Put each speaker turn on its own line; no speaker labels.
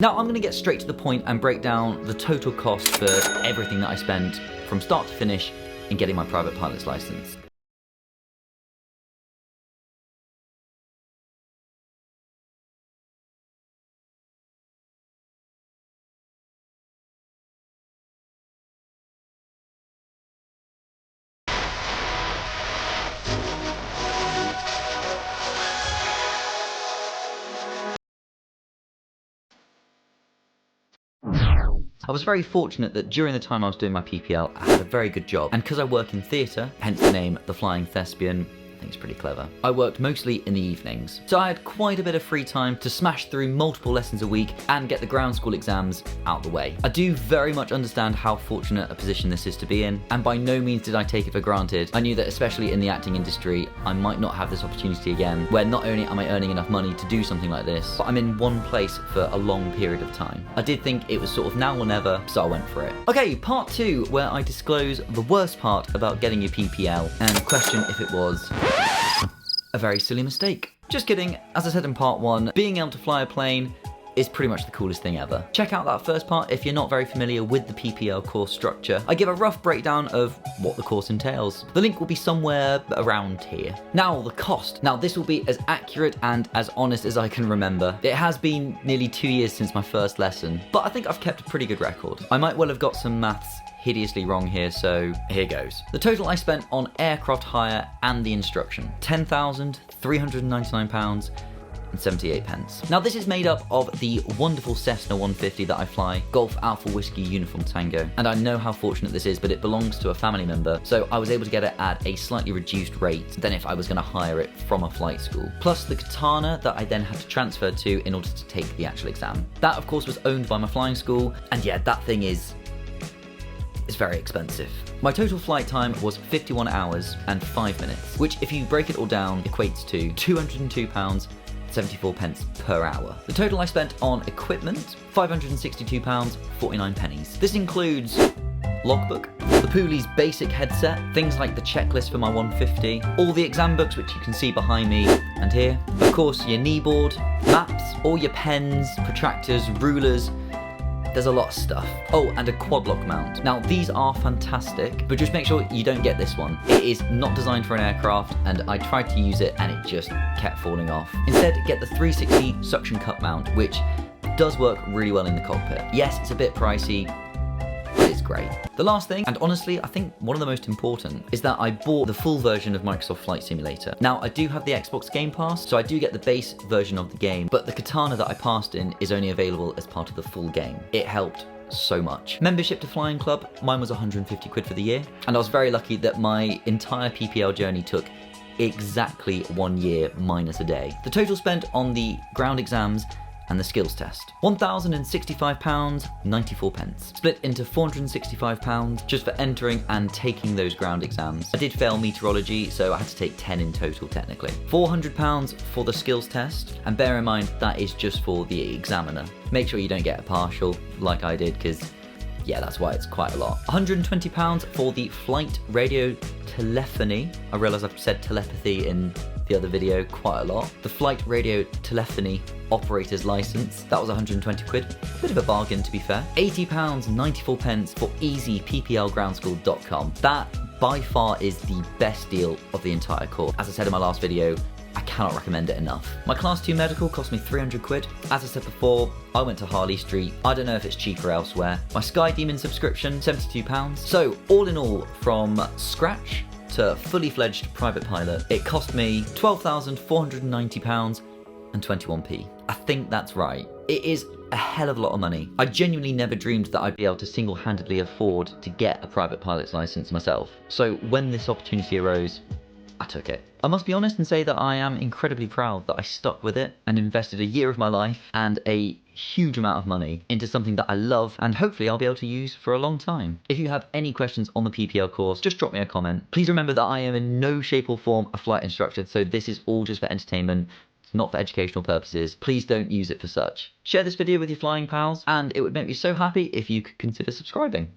Now I'm going to get straight to the point and break down the total cost for everything that I spent from start to finish in getting my private pilot's license. I was very fortunate that during the time I was doing my PPL, I had a very good job. And because I work in theatre, hence the name The Flying Thespian, I think it's pretty clever, I worked mostly in the evenings. So I had quite a bit of free time to smash through multiple lessons a week and get the ground school exams out the way. I do very much understand how fortunate a position this is to be in, and by no means did I take it for granted. I knew that especially in the acting industry, I might not have this opportunity again, where not only am I earning enough money to do something like this, but I'm in one place for a long period of time. I did think it was sort of now or never, so I went for it. Okay, part 2, where I disclose the worst part about getting your PPL and question if it was a very silly mistake. Just kidding, as I said in part 1, being able to fly a plane is pretty much the coolest thing ever. Check out that first part if you're not very familiar with the PPL course structure. I give a rough breakdown of what the course entails. The link will be somewhere around here. Now, the cost. Now, this will be as accurate and as honest as I can remember. It has been nearly 2 years since my first lesson, but I think I've kept a pretty good record. I might well have got some maths hideously wrong here, so here goes. The total I spent on aircraft hire and the instruction, £10,399 and 78 pence. Now this is made up of the wonderful Cessna 150 that I fly, Golf Alpha Whiskey Uniform Tango, and I know how fortunate this is, but it belongs to a family member, so I was able to get it at a slightly reduced rate than if I was going to hire it from a flight school. Plus the Katana that I then had to transfer to in order to take the actual exam. That of course was owned by my flying school, and yeah, that thing is very expensive. My total flight time was 51 hours and 5 minutes, which if you break it all down equates to £202.74 per hour. The total I spent on equipment, £562.49. This includes logbook, the Pooley's basic headset, things like the checklist for my 150, all the exam books which you can see behind me and here, of course your kneeboard, maps, all your pens, protractors, rulers. There's a lot of stuff. Oh, and a quad lock mount. Now, these are fantastic, but just make sure you don't get this one. It is not designed for an aircraft, and I tried to use it and it just kept falling off. Instead, get the 360 suction cup mount, which does work really well in the cockpit. Yes, it's a bit pricey, but it's great. The last thing, and honestly, I think one of the most important, is that I bought the full version of Microsoft Flight Simulator. Now, I do have the Xbox Game Pass, so I do get the base version of the game, but the Katana that I passed in is only available as part of the full game. It helped so much. Membership to Flying Club, mine was 150 quid for the year, and I was very lucky that my entire PPL journey took exactly 1 year minus a day. The total spent on the ground exams and the skills test, £1,065.94, split into £465 just for entering and taking those ground exams. I did fail meteorology, so I had to take 10 in total technically. £400 for the skills test, and bear in mind that is just for the examiner. Make sure you don't get a partial like I did, because yeah, that's why it's quite a lot. £120 for the flight radio telephony. I realise I've said telepathy in the other video quite a lot. The flight radio telephony operator's license, that was 120 quid. A bit of a bargain to be fair. £80.94 for easypplgroundschool.com. That by far is the best deal of the entire course. As I said in my last video, I cannot recommend it enough. My class 2 medical cost me 300 quid. As I said before, I went to Harley Street. I don't know if it's cheaper elsewhere. My Sky Demon subscription, £72. So all in all, from scratch to fully fledged private pilot, it cost me £12,490 and 21p. I think that's right. It is a hell of a lot of money. I genuinely never dreamed that I'd be able to single-handedly afford to get a private pilot's license myself. So when this opportunity arose, I took it. I must be honest and say that I am incredibly proud that I stuck with it and invested a year of my life and a huge amount of money into something that I love and hopefully I'll be able to use for a long time. If you have any questions on the PPL course, just drop me a comment. Please remember that I am in no shape or form a flight instructor, so this is all just for entertainment, not for educational purposes. Please don't use it for such. Share this video with your flying pals, and it would make me so happy if you could consider subscribing.